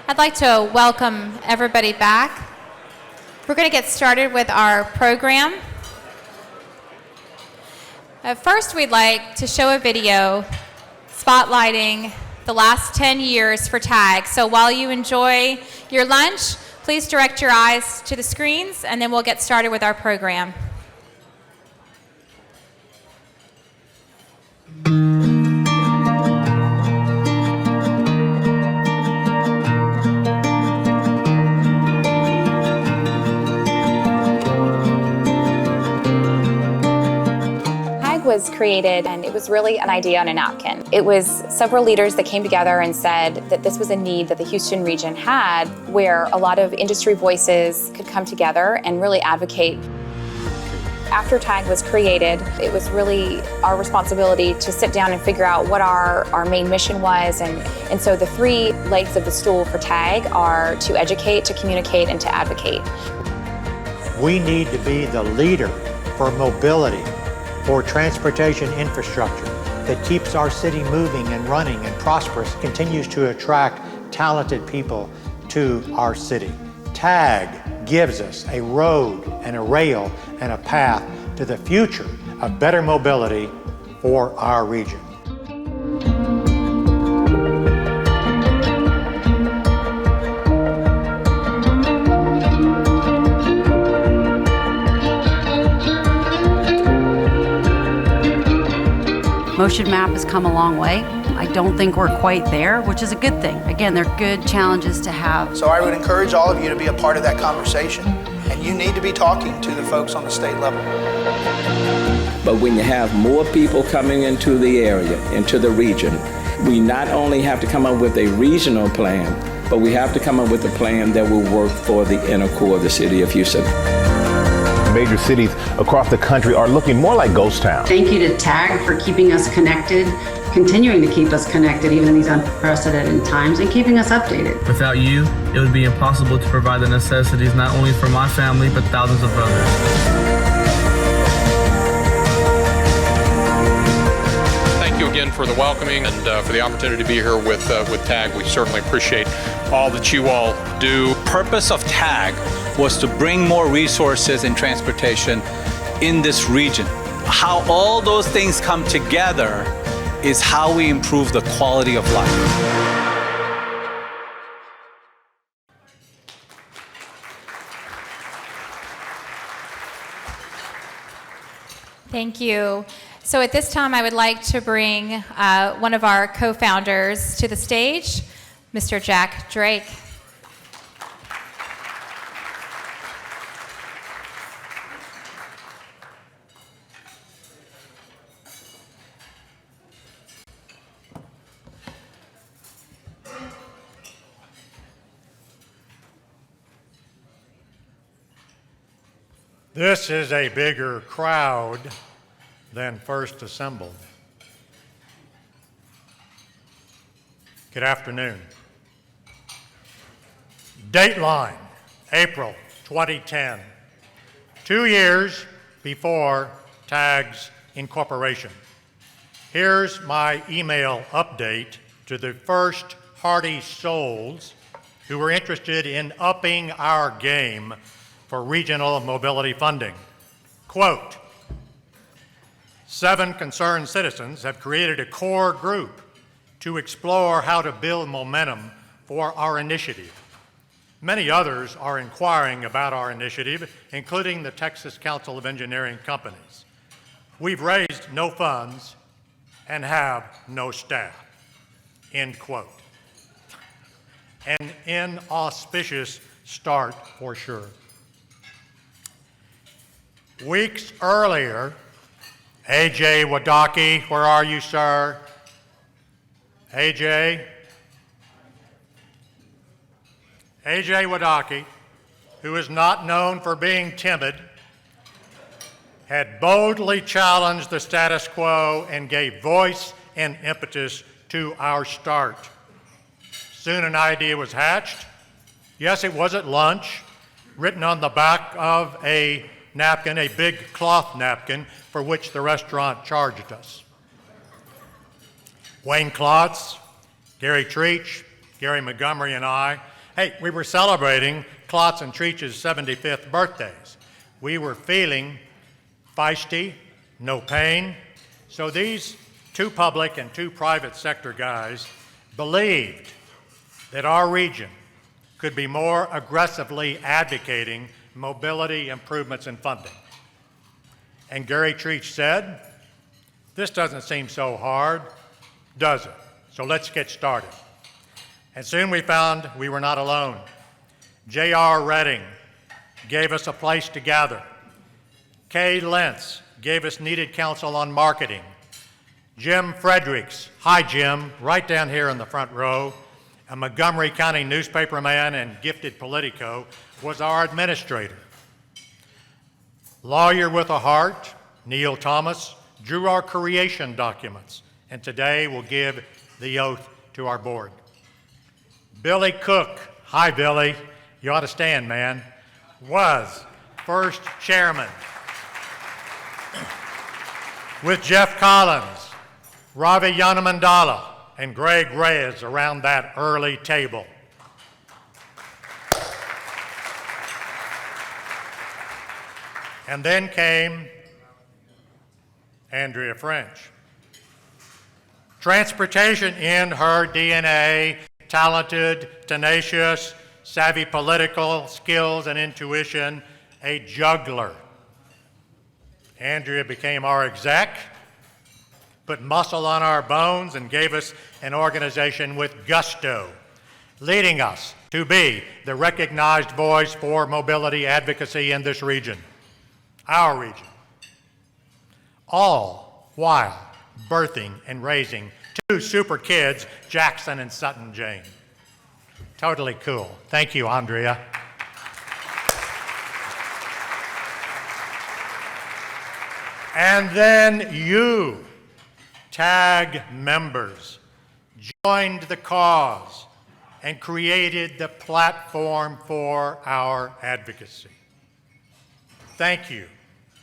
I'd like to welcome everybody back. We're going to get started with our program. First, we'd like to show a video spotlighting the last 10 years for TAG. So while you enjoy your lunch, please direct your eyes to the screens, and then we'll get started with our program. Was created, and it was really an idea on a napkin. It was several leaders that came together and said that this was a need that the Houston region had, where a lot of industry voices could come together and really advocate. After TAG was created, it was really our responsibility to sit down and figure out what our main mission was, and so the three legs of the stool for TAG are to educate, to communicate, and to advocate. We need to be the leader for mobility, for transportation infrastructure that keeps our city moving and running and prosperous, continues to attract talented people to our city. TAG gives us a road and a rail and a path to the future of better mobility for our region. Motion Map has come a long way. I don't think we're quite there, which is a good thing. Again, they're good challenges to have. So I would encourage all of you to be a part of that conversation, and you need to be talking to the folks on the state level. But when you have more people coming into the area, into the region, we not only have to come up with a regional plan, but we have to come up with a plan that will work for the inner core of the city of Houston. Major cities across the country are looking more like ghost towns. Thank you to TAG for keeping us connected, continuing to keep us connected even in these unprecedented times, and keeping us updated. Without you, it would be impossible to provide the necessities not only for my family, but thousands of others. Thank you again for the welcoming and for the opportunity to be here with TAG. We certainly appreciate all that you all do. The purpose of TAG was to bring more resources and transportation in this region. How all those things come together is how we improve the quality of life. Thank you. So at this time, I would like to bring one of our co-founders to the stage, Mr. Jack Drake. This is a bigger crowd than first assembled. Good afternoon. Dateline, April 2010, 2 years before TAG's incorporation. Here's my email update to the first hardy souls who were interested in upping our game for regional mobility funding. Quote, 7 concerned citizens have created a core group to explore how to build momentum for our initiative. Many others are inquiring about our initiative, including the Texas Council of Engineering Companies. We've raised no funds and have no staff, end quote. An inauspicious start for sure. Weeks earlier, A.J. Wadaki, where are you, sir? A.J. Wadaki, who is not known for being timid, had boldly challenged the status quo and gave voice and impetus to our start. Soon an idea was hatched. Yes, it was at lunch, written on the back of a napkin, a big cloth napkin, for which the restaurant charged us. Wayne Klotz, Gary Treach, Gary Montgomery, and I Hey, we were celebrating Klotz and Treach's 75th birthdays. We were feeling feisty, no pain. So these two public and two private sector guys believed that our region could be more aggressively advocating mobility improvements and funding. And Gary Treach said, "This doesn't seem so hard, does it? So let's get started." And soon we found we were not alone. J.R. Redding gave us a place to gather. Kay Lentz gave us needed counsel on marketing. Jim Fredericks, hi Jim, right down here in the front row, a Montgomery County newspaperman and gifted Politico, was our administrator. Lawyer with a heart, Neil Thomas, drew our creation documents, and today will give the oath to our board. Billy Cook, hi Billy, you ought to stand, man, was first chairman. With Jeff Collins, Ravi Yanamandala, and Greg Reyes around that early table. And then came Andrea French. Transportation in her DNA, talented, tenacious, savvy political skills and intuition, a juggler. Andrea became our exec, put muscle on our bones, and gave us an organization with gusto, leading us to be the recognized voice for mobility advocacy in this region, our region, all while birthing and raising two super kids, Jackson and Sutton Jane. Totally cool. Thank you, Andrea. And then you, TAG members, joined the cause and created the platform for our advocacy. Thank you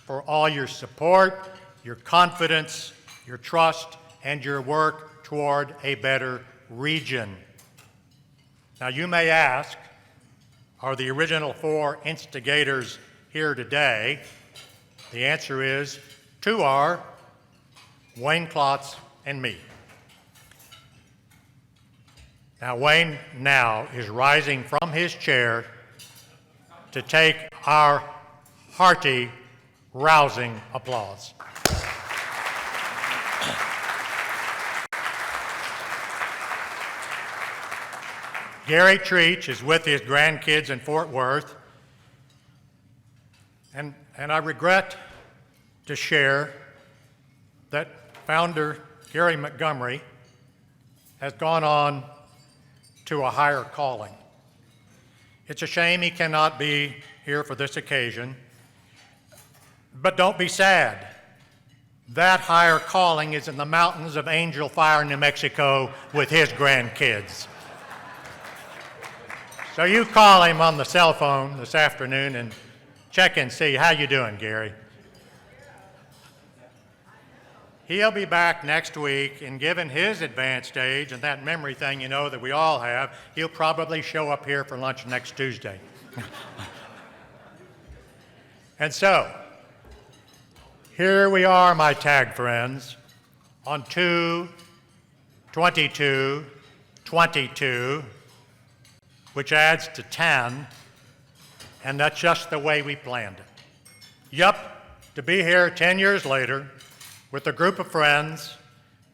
for all your support, your confidence, your trust, and your work toward a better region. Now you may ask, are the original four instigators here today? The answer is, two are Wayne Klotz and me. Now Wayne now is rising from his chair to take our hearty, rousing applause. Gary Treach is with his grandkids in Fort Worth, and I regret to share that founder Gary Montgomery has gone on to a higher calling. It's a shame he cannot be here for this occasion, but don't be sad. That higher calling is in the mountains of Angel Fire, New Mexico with his grandkids. So you call him on the cell phone this afternoon and check and see, how you doing, Gary? He'll be back next week, and given his advanced age and that memory thing you know that we all have, he'll probably show up here for lunch next Tuesday. And so, here we are, my TAG friends, on 2/22/22, which adds to 10, and that's just the way we planned it. Yup, to be here 10 years later with a group of friends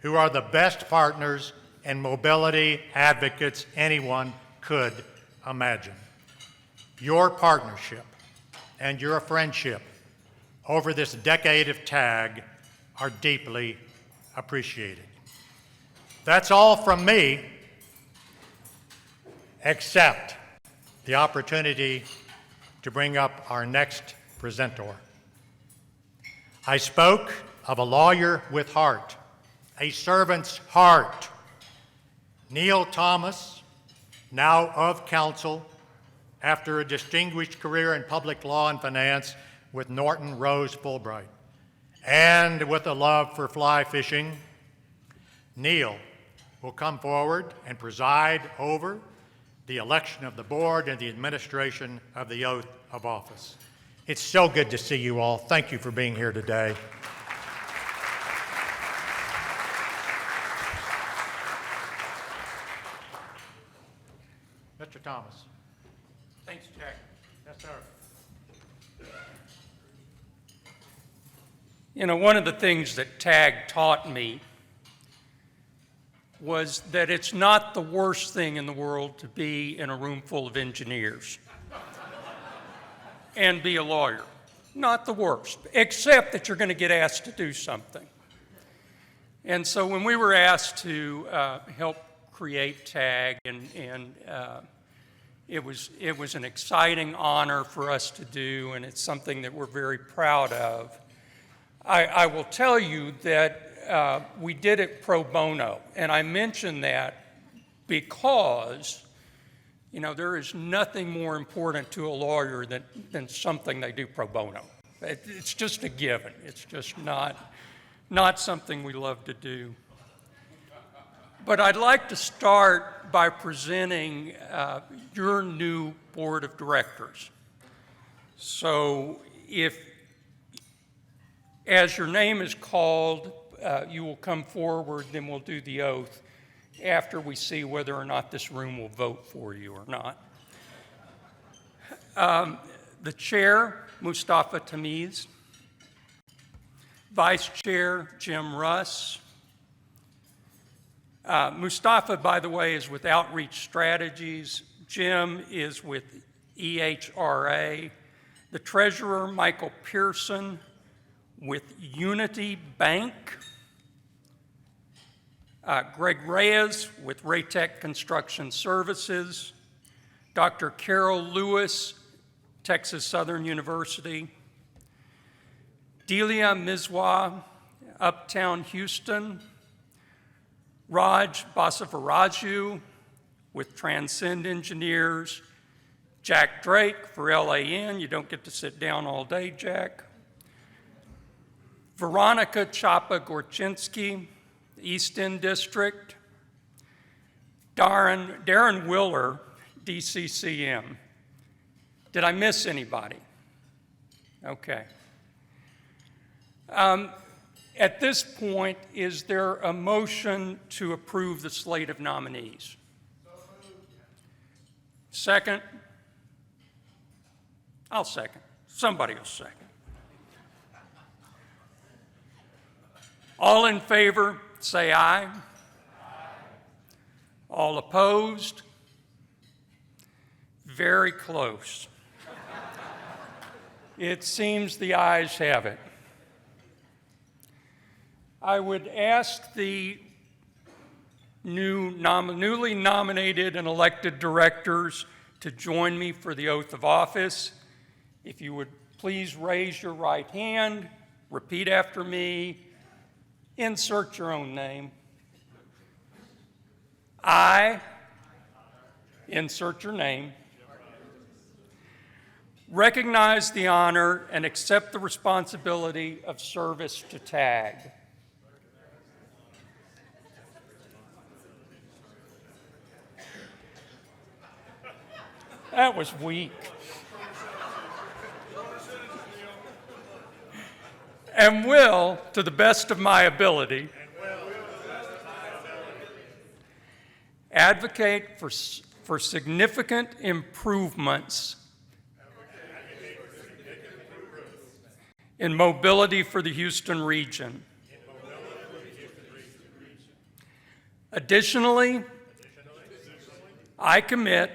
who are the best partners and mobility advocates anyone could imagine. Your partnership and your friendship over this decade of TAG are deeply appreciated. That's all from me, except the opportunity to bring up our next presenter. I spoke of a lawyer with heart, a servant's heart. Neil Thomas, now of counsel, after a distinguished career in public law and finance with Norton Rose Fulbright, and with a love for fly fishing, Neil will come forward and preside over the election of the board and the administration of the oath of office. It's so good to see you all. Thank you for being here today. Mr. Thomas. Thanks, Jack. Yes, sir. You know, one of the things that TAG taught me was that it's not the worst thing in the world to be in a room full of engineers and be a lawyer. Not the worst, except that you're going to get asked to do something. And so when we were asked to help create TAG, and it was an exciting honor for us to do, and it's something that we're very proud of. I will tell you that we did it pro bono, and I mention that because, you know, there is nothing more important to a lawyer than something they do pro bono. It's just a given. It's just not something we love to do. But I'd like to start by presenting your new board of directors. So as your name is called, you will come forward, then we'll do the oath after we see whether or not this room will vote for you or not. The chair, Mustafa Tamiz. Vice Chair, Jim Russ. Mustafa, by the way, is with Outreach Strategies. Jim is with EHRA. The treasurer, Michael Pearson, with Unity Bank. Greg Reyes with Raytech Construction Services. Dr. Carol Lewis, Texas Southern University. Delia Mizwa, Uptown Houston. Raj Basavaraju with Transcend Engineers. Jack Drake for LAN. You don't get to sit down all day, Jack. Veronica Chapa-Gorchinsky, East End District. Darren Willer, DCCM. Did I miss anybody? Okay. At this point, is there a motion to approve the slate of nominees? Second? I'll second. Somebody will second. All in favor, say aye. Aye. All opposed? Very close. It seems the ayes have it. I would ask the newly nominated and elected directors to join me for the oath of office. If you would please raise your right hand, repeat after me, insert your own name. I, insert your name, recognize the honor and accept the responsibility of service to TAG. That was weak. And will, to the best of my ability, advocate for significant improvements in mobility for the Houston region. Additionally, I commit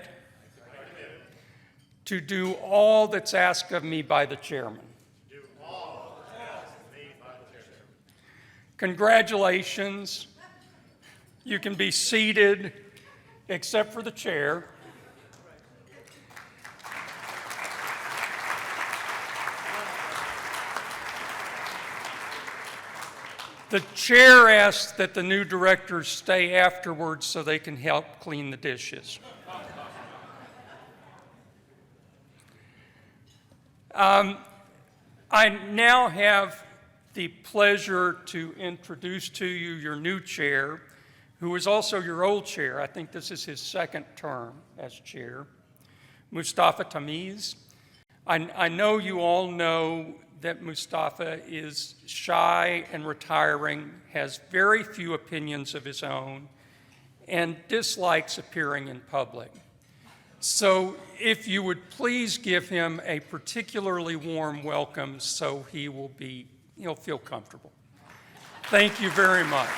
to do all that's asked of me by the chairman. Congratulations. You can be seated, except for the chair. The chair asks that the new directors stay afterwards so they can help clean the dishes. I now have the pleasure to introduce to you your new chair, who is also your old chair. I think this is his second term as chair, Mustafa Tamiz. I know you all know that Mustafa is shy and retiring, has very few opinions of his own, and dislikes appearing in public. So if you would please give him a particularly warm welcome so he'll feel comfortable. Thank you very much.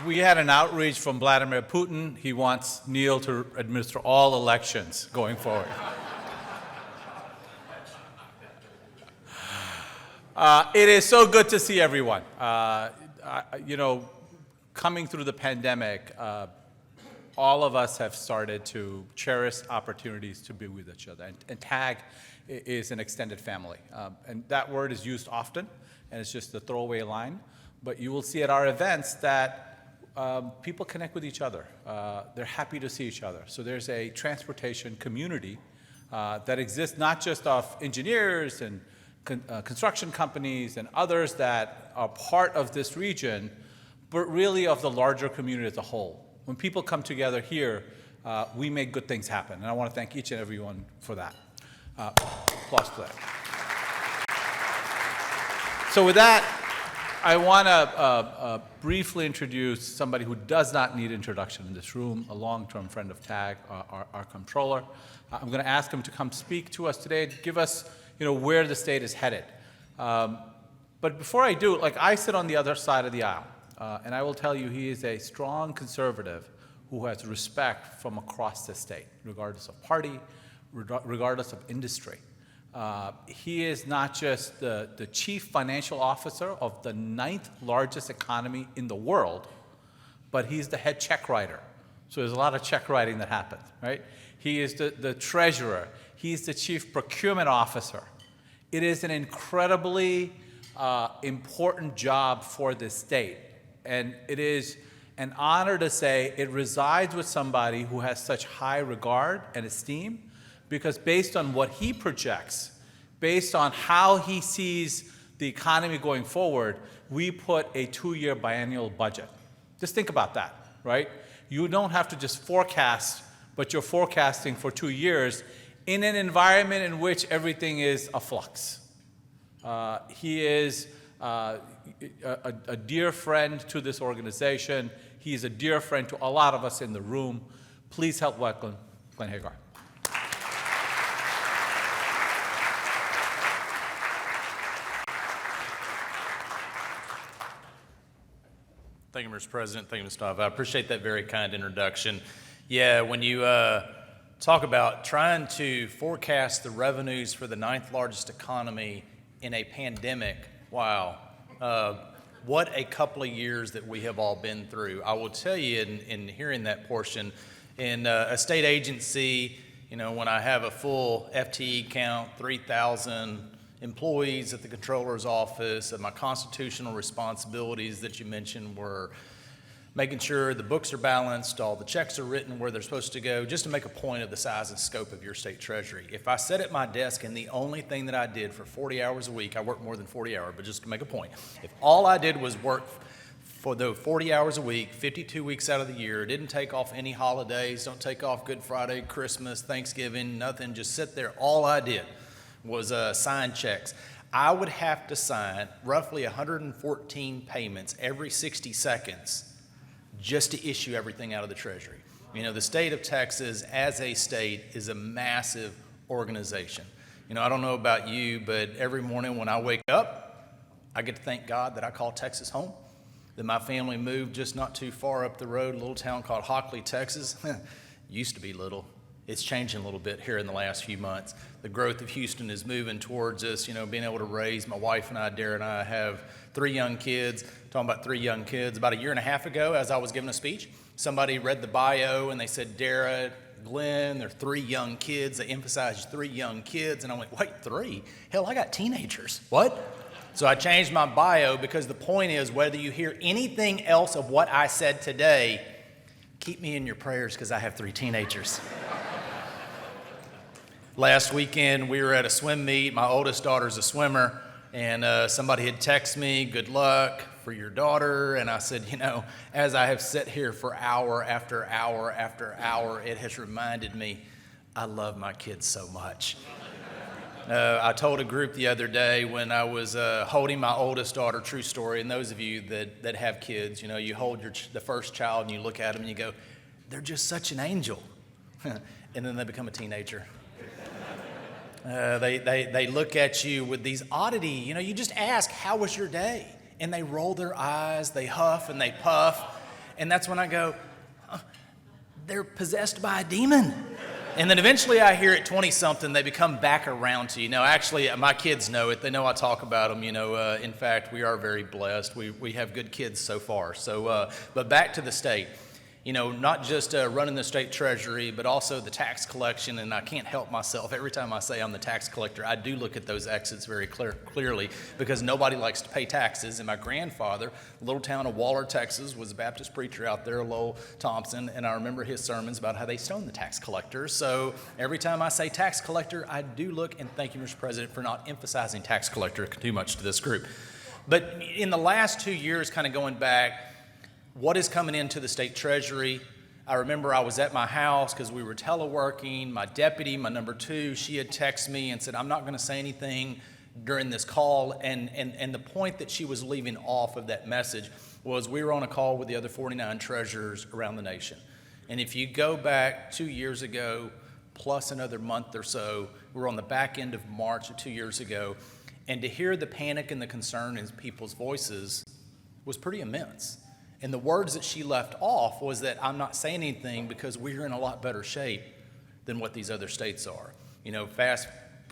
We had an outreach from Vladimir Putin. He wants Neil to administer all elections going forward. It is so good to see everyone. Coming through the pandemic, all of us have started to cherish opportunities to be with each other. And TAG is an extended family. And that word is used often, and it's just a throwaway line. But you will see at our events that people connect with each other. They're happy to see each other. So there's a transportation community that exists not just of engineers and construction companies and others that are part of this region, but really of the larger community as a whole. When people come together here, we make good things happen. And I want to thank each and every one for that. Applause to that. So with that, I want to briefly introduce somebody who does not need introduction in this room, a long-term friend of TAG, our comptroller. I'm going to ask him to come speak to us today, to give us where the state is headed. But before I do, I sit on the other side of the aisle, and I will tell you he is a strong conservative who has respect from across the state, regardless of party, regardless of industry. He is not just the chief financial officer of the 9th largest economy in the world, but he's the head check writer. So there's a lot of check writing that happens, right? He is the treasurer. He's the chief procurement officer. It is an incredibly important job for this state. And it is an honor to say it resides with somebody who has such high regard and esteem, because based on what he projects, based on how he sees the economy going forward, we put a 2-year biennial budget. Just think about that, right? You don't have to just forecast, but you're forecasting for 2 years in an environment in which everything is a flux. He is a dear friend to this organization. He is a dear friend to a lot of us in the room. Please help welcome Glenn Hagar. Thank you, Mr. President. Thank you, Mustafa. I appreciate that very kind introduction. Yeah, when you talk about trying to forecast the revenues for the 9th largest economy in a pandemic, wow, what a couple of years that we have all been through. I will tell you, in hearing that portion, in a state agency, when I have a full FTE count, 3,000 employees at the controller's office, and my constitutional responsibilities that you mentioned were making sure the books are balanced, all the checks are written where they're supposed to go, just to make a point of the size and scope of your state treasury. If I sat at my desk and the only thing that I did for 40 hours a week, I work more than 40 hours, but just to make a point, if all I did was work for the 40 hours a week, 52 weeks out of the year, didn't take off any holidays, don't take off Good Friday, Christmas, Thanksgiving, nothing, just sit there, all I did was sign checks. I would have to sign roughly 114 payments every 60 seconds just to issue everything out of the Treasury. The state of Texas as a state is a massive organization. I don't know about you, but every morning when I wake up, I get to thank God that I call Texas home, that my family moved just not too far up the road, a little town called Hockley, Texas. Used to be little. It's changing a little bit here in the last few months. The growth of Houston is moving towards us, being able to raise. My wife and I, Dara and I, have 3 young kids. Talking about 3 young kids. About a year and a half ago, as I was giving a speech, somebody read the bio and they said, Dara, Glenn, they're 3 young kids. They emphasized 3 young kids. And I went, wait, 3? Hell, I got teenagers. What? So I changed my bio because the point is, whether you hear anything else of what I said today, keep me in your prayers because I have 3 teenagers. Last weekend, we were at a swim meet. My oldest daughter's a swimmer. And somebody had texted me, good luck for your daughter. And I said, as I have sat here for hour after hour after hour, it has reminded me I love my kids so much. I told a group the other day when I was holding my oldest daughter, true story, and those of you that have kids, you hold the first child and you look at them and you go, they're just such an angel. And then they become a teenager. They look at you with these oddity, you just ask, how was your day? And they roll their eyes, they huff and they puff. And that's when I go, they're possessed by a demon. And then eventually I hear at 20-something, they become back around to you. Now, actually, my kids know it. They know I talk about them. In fact, we are very blessed. We have good kids so far. So, but back to the state. Not just running the state treasury, but also the tax collection. And I can't help myself. Every time I say I'm the tax collector, I do look at those exits very clearly because nobody likes to pay taxes. And my grandfather, little town of Waller, Texas, was a Baptist preacher out there, Lowell Thompson. And I remember his sermons about how they stoned the tax collectors. So every time I say tax collector, I do look, and thank you, Mr. President, for not emphasizing tax collector too much to this group. But in the last 2 years, kind of going back, what is coming into the state treasury? I remember I was at my house because we were teleworking. My deputy, my number 2, she had texted me and said, I'm not going to say anything during this call. And the point that she was leaving off of that message was we were on a call with the other 49 treasurers around the nation. And if you go back 2 years ago, plus another month or so, we were on the back end of March of 2 years ago. And to hear the panic and the concern in people's voices was pretty immense. And the words that she left off was that I'm not saying anything because we're in a lot better shape than what these other states are.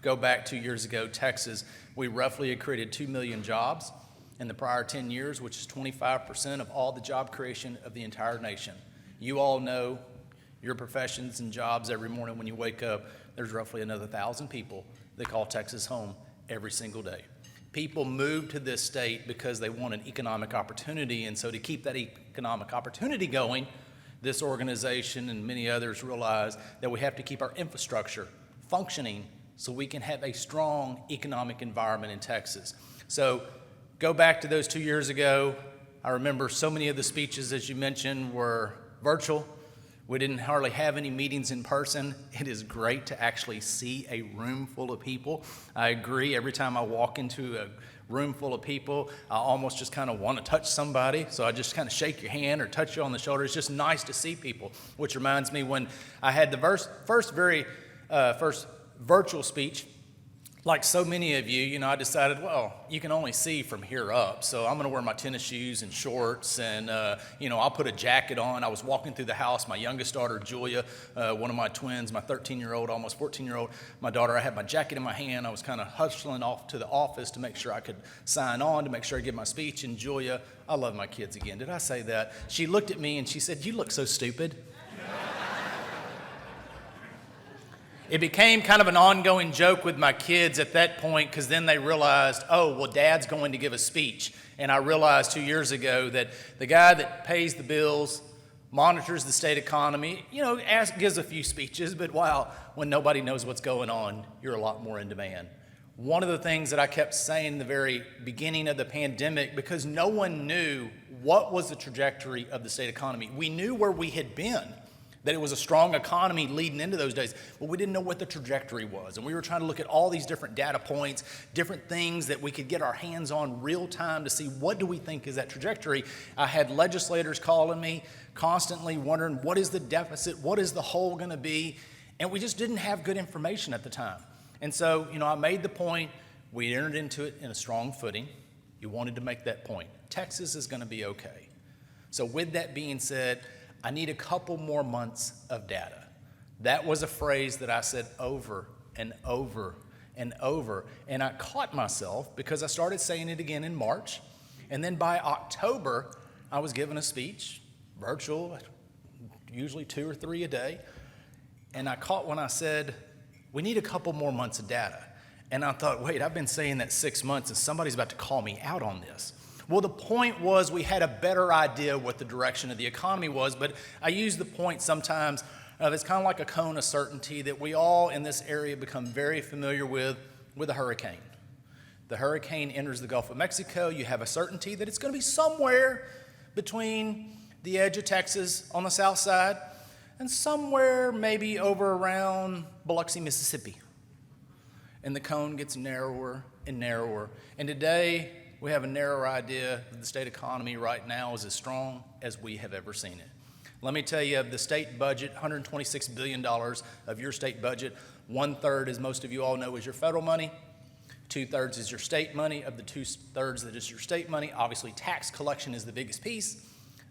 Go back 2 years ago, Texas, we roughly had created 2 million jobs in the prior 10 years, which is 25% of all the job creation of the entire nation. You all know your professions and jobs every morning when you wake up, there's roughly another 1,000 people that call Texas home every single day. People move to this state because they want an economic opportunity, and so to keep that economic opportunity going, this organization and many others realize that we have to keep our infrastructure functioning so we can have a strong economic environment in Texas. So go back to those 2 years ago. I remember so many of the speeches, as you mentioned, were virtual. We didn't hardly have any meetings in person. It is great to actually see a room full of people. I agree. Every time I walk into a room full of people, I almost just kind of want to touch somebody. So I just kind of shake your hand or touch you on the shoulder. It's just nice to see people, which reminds me when I had the first virtual speech. Like so many of you, I decided, well, you can only see from here up, so I'm going to wear my tennis shoes and shorts, and, I'll put a jacket on. I was walking through the house. My youngest daughter, Julia, one of my twins, my 13-year-old, almost 14-year-old, my daughter, I had my jacket in my hand. I was kind of hustling off to the office to make sure I could sign on, to make sure I give my speech, and Julia, I love my kids again. Did I say that? She looked at me and she said, you look so stupid. It became kind of an ongoing joke with my kids at that point because then they realized, oh, well, Dad's going to give a speech. And I realized 2 years ago that the guy that pays the bills, monitors the state economy, gives a few speeches, but when nobody knows what's going on, you're a lot more in demand. One of the things that I kept saying in the very beginning of the pandemic, because no one knew what was the trajectory of the state economy. We knew where we had been, that it was a strong economy leading into those days, but we didn't know what the trajectory was. And we were trying to look at all these different data points, different things that we could get our hands on real time to see what do we think is that trajectory. I had legislators calling me constantly wondering, what is the deficit? What is the hole going to be? And we just didn't have good information at the time. And so, I made the point, we entered into it in a strong footing. You wanted to make that point. Texas is going to be okay. So with that being said, I need a couple more months of data. That was a phrase that I said over and over and over. And I caught myself because I started saying it again in March. And then by October, I was giving a speech, virtual, usually 2 or 3 a day. And I caught when I said, we need a couple more months of data. And I thought, wait, I've been saying that 6 months and somebody's about to call me out on this. Well, the point was we had a better idea what the direction of the economy was, but I use the point sometimes of it's kind of like a cone of certainty that we all in this area become very familiar with a hurricane. The hurricane enters the Gulf of Mexico. You have a certainty that it's going to be somewhere between the edge of Texas on the south side and somewhere maybe over around Biloxi, Mississippi. And the cone gets narrower and narrower. And today, we have a narrower idea that the state economy right now is as strong as we have ever seen it. Let me tell you, of the state budget, $126 billion of your state budget, 1/3, as most of you all know, is your federal money. 2/3 is your state money. Of the 2/3 that is your state money, obviously tax collection is the biggest piece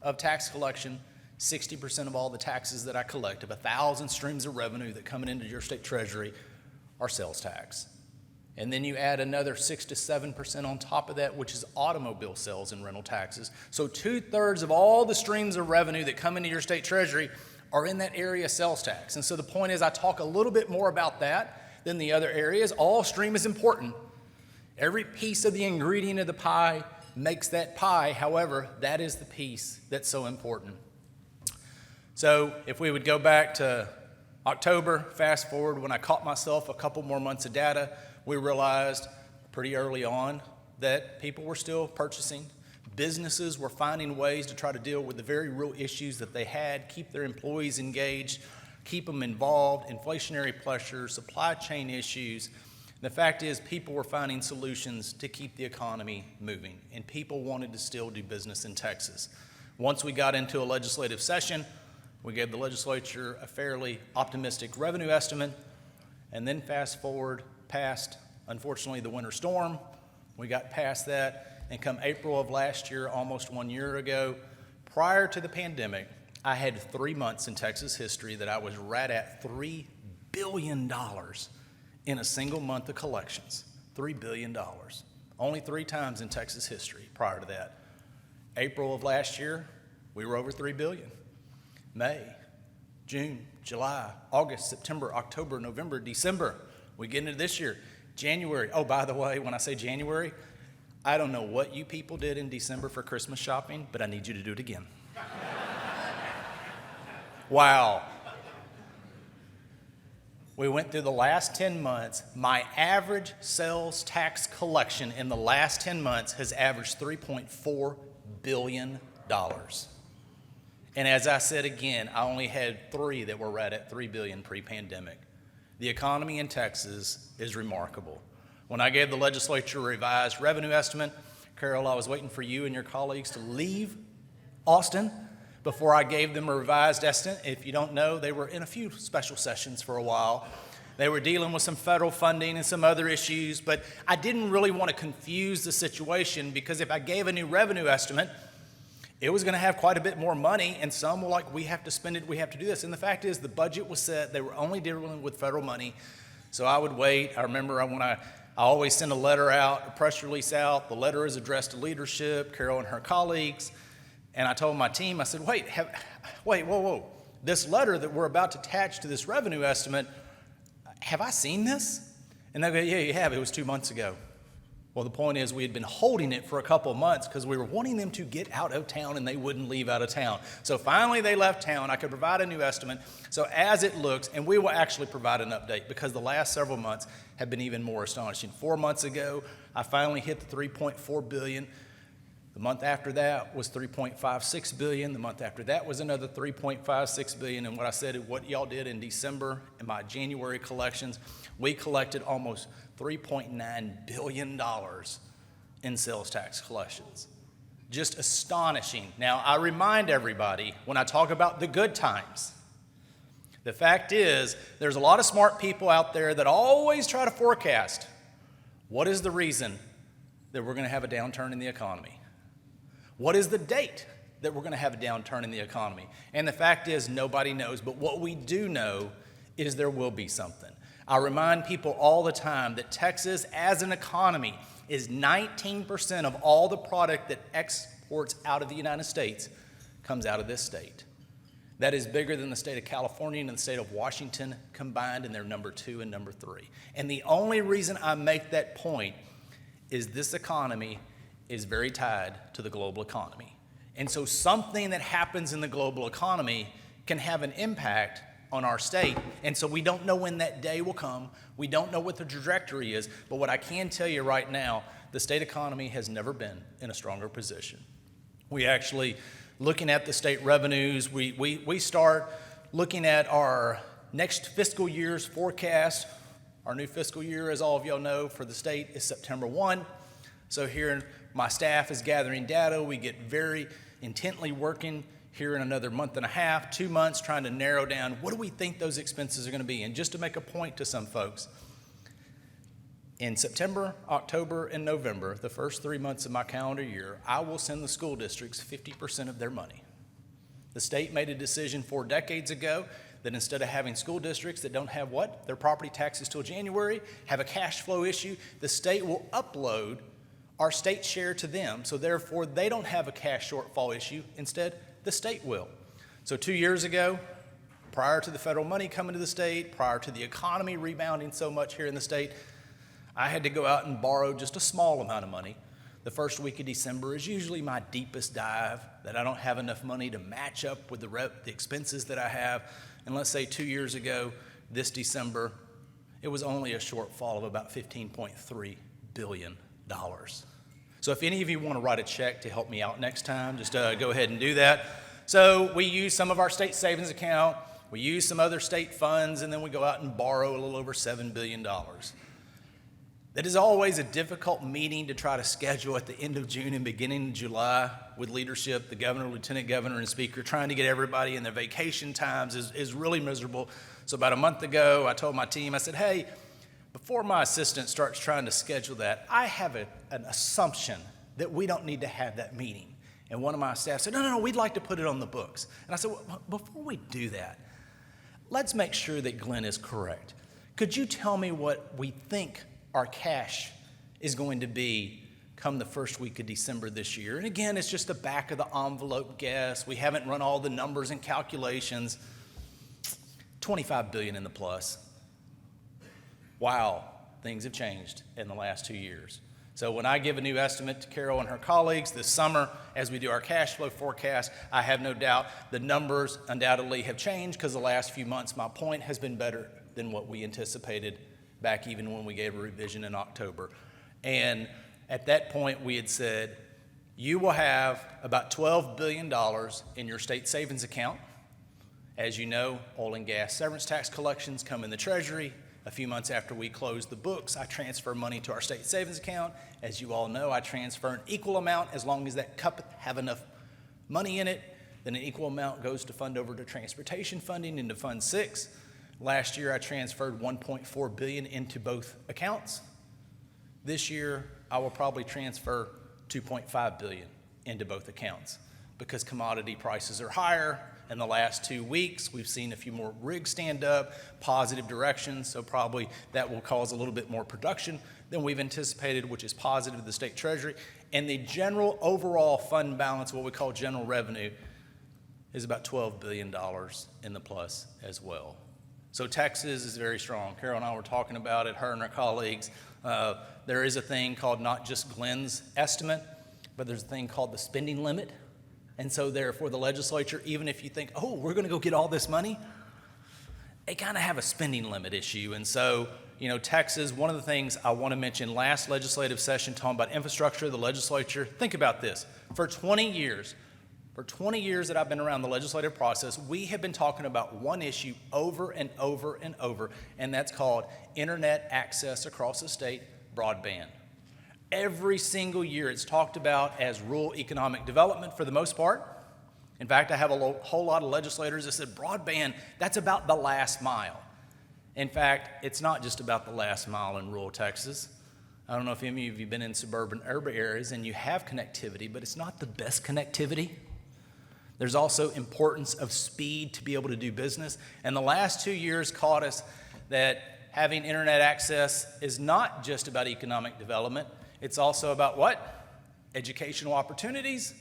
of tax collection. 60% of all the taxes that I collect, of 1,000 streams of revenue that come into your state treasury, are sales tax. And then you add another 6 to 7% on top of that, which is automobile sales and rental taxes. So 2/3 of all the streams of revenue that come into your state treasury are in that area of sales tax. And so the point is, I talk a little bit more about that than the other areas. All stream is important. Every piece of the ingredient of the pie makes that pie. However, that is the piece that's so important. So if we would go back to October, fast forward, when I caught myself a couple more months of data, we realized pretty early on that people were still purchasing. Businesses were finding ways to try to deal with the very real issues that they had, keep their employees engaged, keep them involved, inflationary pressures, supply chain issues. The fact is, people were finding solutions to keep the economy moving, and people wanted to still do business in Texas. Once we got into a legislative session, we gave the legislature a fairly optimistic revenue estimate, and then fast forward past, unfortunately, the winter storm. We got past that, and come April of last year, almost 1 year ago, prior to the pandemic, I had 3 months in Texas history that I was right at $3 billion in a single month of collections. $3 billion. Only 3 times in Texas history prior to that. April of last year, we were over $3 billion. May, June, July, August, September, October, November, December. We get into this year, January. Oh, by the way, when I say January, I don't know what you people did in December for Christmas shopping, but I need you to do it again. Wow. We went through the last 10 months. My average sales tax collection in the last 10 months has averaged $3.4 billion. And as I said again, I only had 3 that were right at $3 billion pre-pandemic. The economy in Texas is remarkable. When I gave the legislature a revised revenue estimate, Carol, I was waiting for you and your colleagues to leave Austin before I gave them a revised estimate. If you don't know, they were in a few special sessions for a while. They were dealing with some federal funding and some other issues, but I didn't really want to confuse the situation, because if I gave a new revenue estimate, it was going to have quite a bit more money, and some were like, we have to spend it, we have to do this. And the fact is, the budget was set. They were only dealing with federal money. So I would wait. I remember when I always send a letter out, a press release out. The letter is addressed to leadership, Carol and her colleagues. And I told my team, I said, whoa. This letter that we're about to attach to this revenue estimate, have I seen this? And they go, yeah, you have. It was 2 months ago. Well, the point is, we had been holding it for a couple of months because we were wanting them to get out of town, and they wouldn't leave out of town. So finally they left town. I could provide a new estimate. So as it looks, and we will actually provide an update, because the last several months have been even more astonishing. 4 months ago, I finally hit the $3.4 billion. The month after that was $3.56 billion. The month after that was another $3.56 billion. And what I said, what y'all did in December in my January collections, we collected almost $3.9 billion in sales tax collections. Just astonishing. Now, I remind everybody, when I talk about the good times, the fact is, there's a lot of smart people out there that always try to forecast what is the reason that we're going to have a downturn in the economy. What is the date that we're going to have a downturn in the economy? And the fact is, nobody knows. But what we do know is there will be something. I remind people all the time that Texas, as an economy, is 19% of all the product that exports out of the United States comes out of this state. That is bigger than the state of California and the state of Washington combined, and they're number 2 and number 3. And the only reason I make that point is this economy is very tied to the global economy. And so something that happens in the global economy can have an impact on our state. And so we don't know when that day will come. We don't know what the trajectory is. But what I can tell you right now, the state economy has never been in a stronger position. We actually, looking at the state revenues, we start looking at our next fiscal year's forecast. Our new fiscal year, as all of y'all know, for the state is September 1. So here my staff is gathering data. We get very intently working here in another month and a half, 2 months, trying to narrow down what do we think those expenses are going to be. And just to make a point to some folks, in September, October, and November, the first 3 months of my calendar year, I will send the school districts 50% of their money. The state made a decision 4 decades ago that instead of having school districts that don't have what? Their property taxes till January, have a cash flow issue, the state will upload our state share to them, so therefore they don't have a cash shortfall issue. Instead, the state will. So 2 years ago, prior to the federal money coming to the state, prior to the economy rebounding so much here in the state, I had to go out and borrow just a small amount of money. The first week of December is usually my deepest dive, that I don't have enough money to match up with the expenses that I have. And let's say 2 years ago, this December, it was only a shortfall of about $15.3 billion. So if any of you want to write a check to help me out next time, just go ahead and do that. So we use some of our state savings account, we use some other state funds, and then we go out and borrow a little over $7 billion. That is always a difficult meeting to try to schedule at the end of June and beginning of July with leadership, the governor, lieutenant governor, and speaker. Trying to get everybody in their vacation times is really miserable. So about a month ago, I told my team, I said, hey, before my assistant starts trying to schedule that, I have an assumption that we don't need to have that meeting. And one of my staff said, no, we'd like to put it on the books. And I said, well, before we do that, let's make sure that Glenn is correct. Could you tell me what we think our cash is going to be come the first week of December this year? And again, it's just a back of the envelope guess. We haven't run all the numbers and calculations. $25 billion in the plus. Wow, things have changed in the last 2 years. So when I give a new estimate to Carol and her colleagues this summer, as we do our cash flow forecast, I have no doubt the numbers undoubtedly have changed because the last few months, my point has been better than what we anticipated back even when we gave a revision in October. And at that point, we had said, you will have about $12 billion in your state savings account. As you know, oil and gas severance tax collections come in the Treasury. A few months after we close the books, I transfer money to our state savings account. As you all know, I transfer an equal amount as long as that cup have enough money in it. Then an equal amount goes to fund over to transportation funding into Fund 6. Last year, I transferred $1.4 billion into both accounts. This year, I will probably transfer $2.5 billion into both accounts because commodity prices are higher. In the last 2 weeks, we've seen a few more rigs stand up, positive directions, so probably that will cause a little bit more production than we've anticipated, which is positive to the state treasury. And the general overall fund balance, what we call general revenue, is about $12 billion in the plus as well. So Texas is very strong. Carol and I were talking about it, her and her colleagues. There is a thing called not just Glenn's estimate, but there's a thing called the spending limit. And so therefore the legislature, even if you think, oh, we're going to go get all this money, they kind of have a spending limit issue. And so, you know, Texas, one of the things I want to mention, last legislative session talking about infrastructure, the legislature, think about this. For 20 years that I've been around the legislative process, we have been talking about one issue over and over and over, and that's called internet access across the state, broadband. Every single year it's talked about as rural economic development for the most part. In fact, I have a whole lot of legislators that said broadband, that's about the last mile. In fact, it's not just about the last mile in rural Texas. I don't know if any of you have been in suburban urban areas and you have connectivity, but it's not the best connectivity. There's also importance of speed to be able to do business. And the last 2 years taught us that having internet access is not just about economic development. It's also about what? Educational opportunities.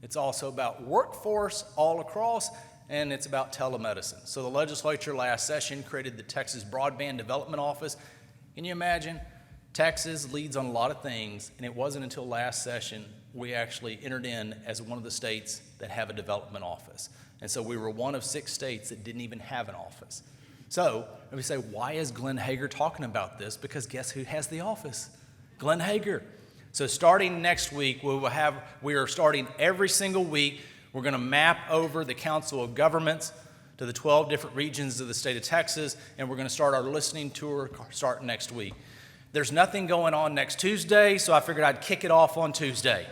It's also about workforce all across, and it's about telemedicine. So the legislature last session created the Texas Broadband Development Office. Can you imagine? Texas leads on a lot of things, and it wasn't until last session we actually entered in as one of the states that have a development office. And so we were one of 6 states that didn't even have an office. So we say, why is Glenn Hager talking about this? Because guess who has the office? Glenn Hager. So starting next week, we are starting every single week. We're going to map over the Council of Governments to the 12 different regions of the state of Texas, and we're going to start our listening tour starting next week. There's nothing going on next Tuesday, so I figured I'd kick it off on Tuesday.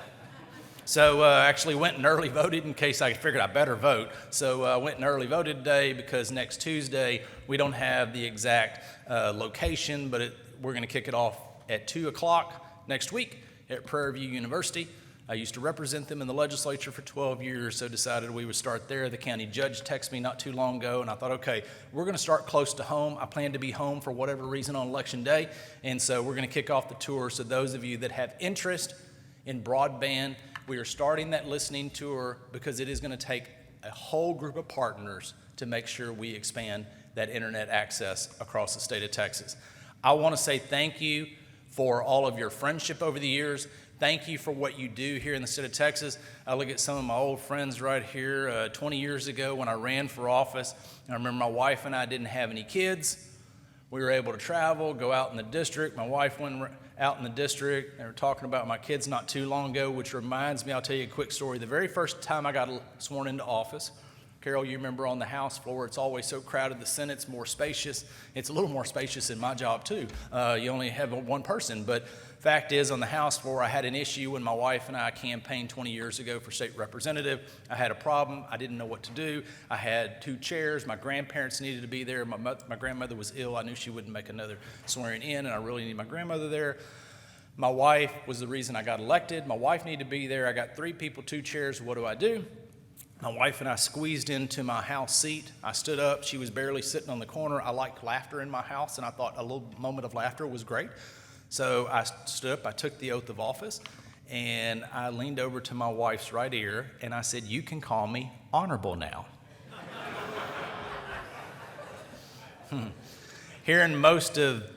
So I actually went and early voted in case I figured I better vote. So I went and early voted today because next Tuesday we don't have the exact location, but we're going to kick it off at 2 o'clock next week at Prairie View University. I used to represent them in the legislature for 12 years, so decided we would start there. The county judge texted me not too long ago, and I thought, okay, we're going to start close to home. I plan to be home for whatever reason on Election Day, and so we're going to kick off the tour. So those of you that have interest in broadband, we are starting that listening tour because it is going to take a whole group of partners to make sure we expand that internet access across the state of Texas. I want to say thank you for all of your friendship over the years. Thank you for what you do here in the state of Texas. I look at some of my old friends right here 20 years ago when I ran for office. I remember my wife and I didn't have any kids. We were able to travel, go out in the district. My wife went out in the district. They were talking about my kids not too long ago, which reminds me, I'll tell you a quick story. The very first time I got sworn into office, Carol, you remember on the House floor, it's always so crowded. The Senate's more spacious. It's a little more spacious in my job, too. You only have one person. But fact is, on the House floor, I had an issue when my wife and I campaigned 20 years ago for state representative. I had a problem. I didn't know what to do. I had 2 chairs. My grandparents needed to be there. My grandmother was ill. I knew she wouldn't make another swearing in, and I really needed my grandmother there. My wife was the reason I got elected. My wife needed to be there. I got 3 people, 2 chairs. What do? My wife and I squeezed into my house seat. I stood up. She was barely sitting on the corner. I like laughter in my house, and I thought a little moment of laughter was great. So I stood up. I took the oath of office, and I leaned over to my wife's right ear, and I said, "You can call me honorable now." Hearing most of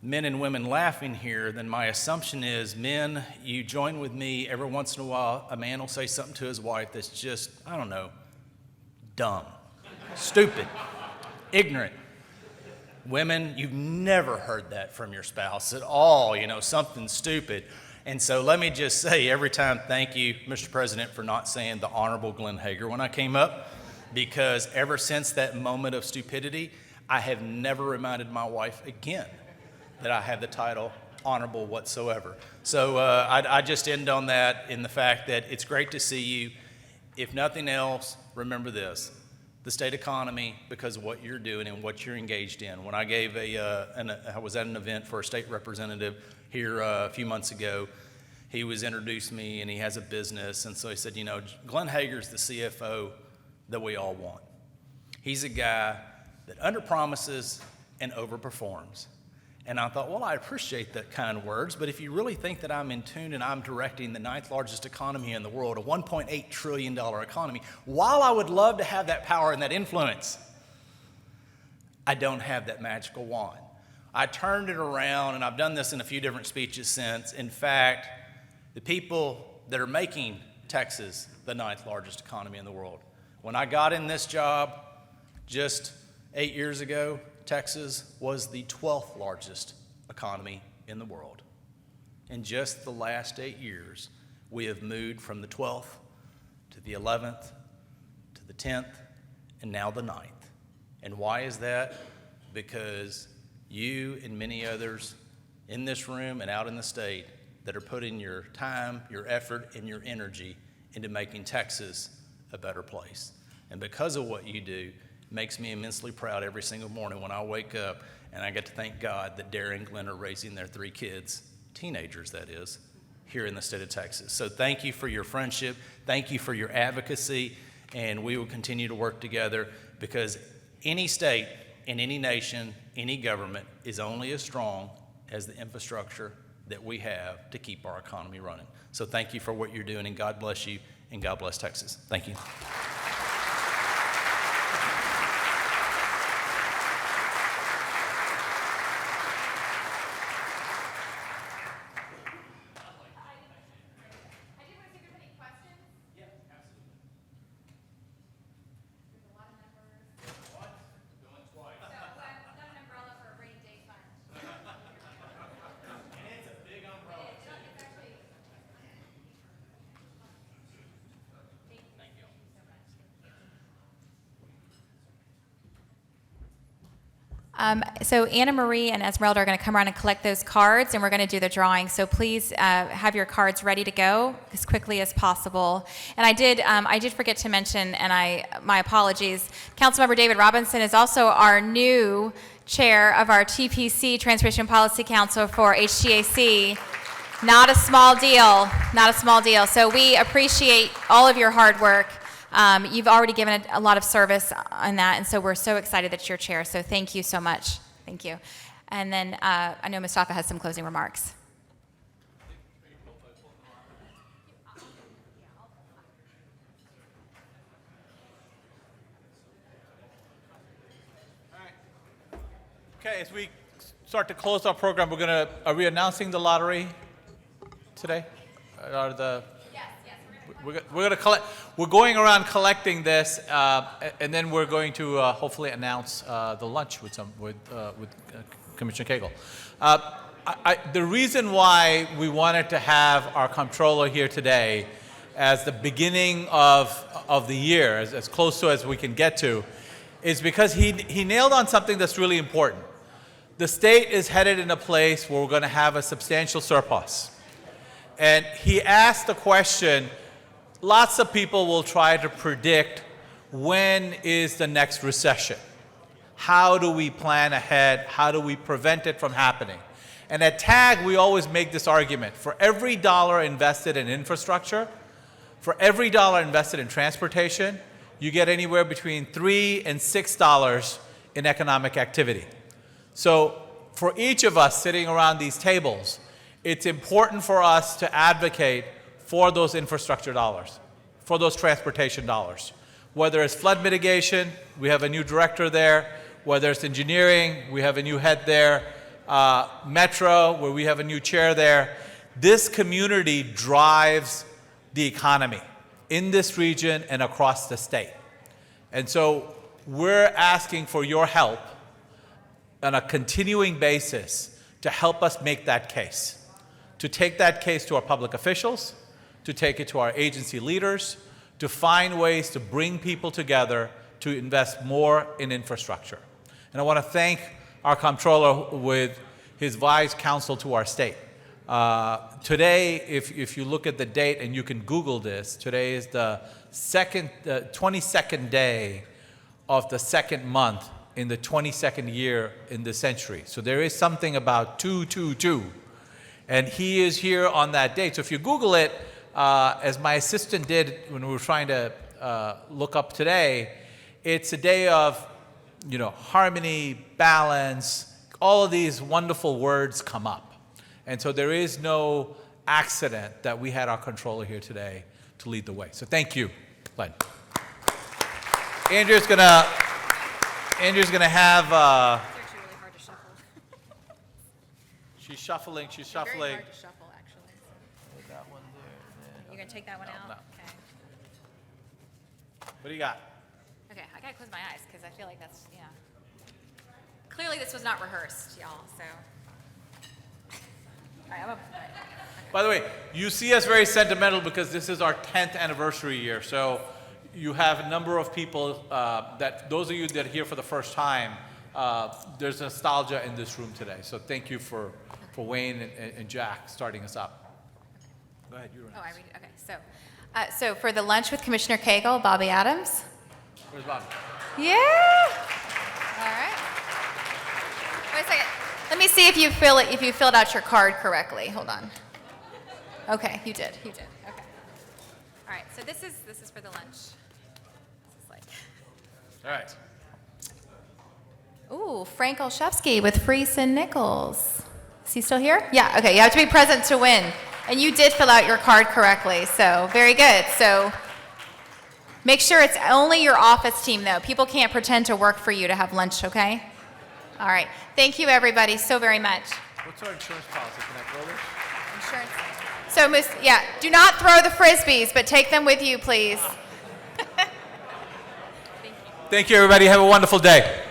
men and women laughing here, then my assumption is, men, you join with me. Every once in a while, a man will say something to his wife that's just, I don't know, dumb, stupid, ignorant. Women, you've never heard that from your spouse at all, something stupid. And so let me just say every time, thank you, Mr. President, for not saying the Honorable Glenn Hager when I came up, because ever since that moment of stupidity, I have never reminded my wife again that I have the title honorable whatsoever. So I just end on that in the fact that it's great to see you. If nothing else, remember this, the state economy, because of what you're doing and what you're engaged in. When I gave I was at an event for a state representative here a few months ago, he was introduced me and he has a business. And so he said, Glenn Hager's the CFO that we all want. He's a guy that underpromises and overperforms. And I thought, well, I appreciate that kind of words, but if you really think that I'm in tune and I'm directing the 9th largest economy in the world, a $1.8 trillion economy, while I would love to have that power and that influence, I don't have that magical wand. I turned it around, and I've done this in a few different speeches since. In fact, the people that are making Texas the 9th largest economy in the world. When I got in this job just 8 years ago, Texas was the 12th largest economy in the world. In just the last 8 years, we have moved from the 12th to the 11th to the 10th and now the 9th. And why is that? Because you and many others in this room and out in the state that are putting your time, your effort, and your energy into making Texas a better place. And because of what you do, makes me immensely proud every single morning when I wake up and I get to thank God that Darren and Glenn are raising their 3 kids, teenagers that is, here in the state of Texas. So thank you for your friendship, thank you for your advocacy, and we will continue to work together because any state in any nation, any government is only as strong as the infrastructure that we have to keep our economy running. So thank you for what you're doing, and God bless you, and God bless Texas. Thank you. So Anna Marie and Esmeralda are going to come around and collect those cards, and we're going to do the drawing. So please have your cards ready to go as quickly as possible. And I did forget to mention, and my apologies, Councilmember David Robinson is also our new chair of our TPC, Transportation Policy Council for HTAC. Not a small deal, not a small deal. So we appreciate all of your hard work. You've already given a lot of service on that, and so we're so excited that you're chair. So thank you so much. Thank you. And then I know Mustafa has some closing remarks. Okay, as we start to close our program, are we announcing the lottery today? We're going to collect. We're going around collecting this, and then we're going to hopefully announce the lunch with Commissioner Cagle. The reason why we wanted to have our comptroller here today, as the beginning of the year, as close to as we can get to, is because he nailed on something that's really important. The state is headed in a place where we're going to have a substantial surplus, and he asked the question. Lots of people will try to predict when is the next recession. How do we plan ahead? How do we prevent it from happening? And at TAG, we always make this argument. For every dollar invested in infrastructure, for every dollar invested in transportation, you get anywhere between $3 and $6 in economic activity. So for each of us sitting around these tables, it's important for us to advocate for those infrastructure dollars, for those transportation dollars. Whether it's flood mitigation, we have a new director there. Whether it's engineering, we have a new head there. Metro, where we have a new chair there. This community drives the economy in this region and across the state. And so we're asking for your help on a continuing basis to help us make that case, to take that case to our public officials, to take it to our agency leaders, to find ways to bring people together to invest more in infrastructure. And I want to thank our comptroller with his wise counsel to our state. Today, if you look at the date, and you can Google this, today is the 22nd day of the second month in the 22nd year in the century. So there is something about 222. And he is here on that date. So if you Google it, as my assistant did when we were trying to look up today, it's a day of, harmony, balance, all of these wonderful words come up. And so there is no accident that we had our controller here today to lead the way. So thank you, Glenn. Andrew's gonna have, she's shuffling. Very hard to shuffle, actually. That one there. You're going to take that one out? No. Okay. What do you got? Okay, I got to close my eyes because I feel like that's, yeah. Clearly this was not rehearsed, y'all, so. All right, By the way, you see us very sentimental because this is our 10th anniversary year. So you have a number of people those of you that are here for the first time, there's nostalgia in this room today. So thank you for Wayne and Jack starting us up. Go ahead, you're I read it. Okay, so for the lunch with Commissioner Cagle, Bobby Adams. Where's Bobby? Yeah. All right. Wait a second. Let me see if you filled out your card correctly. Hold on. Okay, you did. Okay. All right. So this is for the lunch. This is like. All right. Ooh, Frank Olszewski with Freese and Nichols. Is he still here? Yeah. Okay. You have to be present to win. And you did fill out your card correctly, so very good. So make sure it's only your office team, though. People can't pretend to work for you to have lunch, okay? All right. Thank you, everybody, so very much. What's our insurance policy? Can I throw this? Insurance. So, do not throw the Frisbees, but take them with you, please. Thank you, everybody. Have a wonderful day.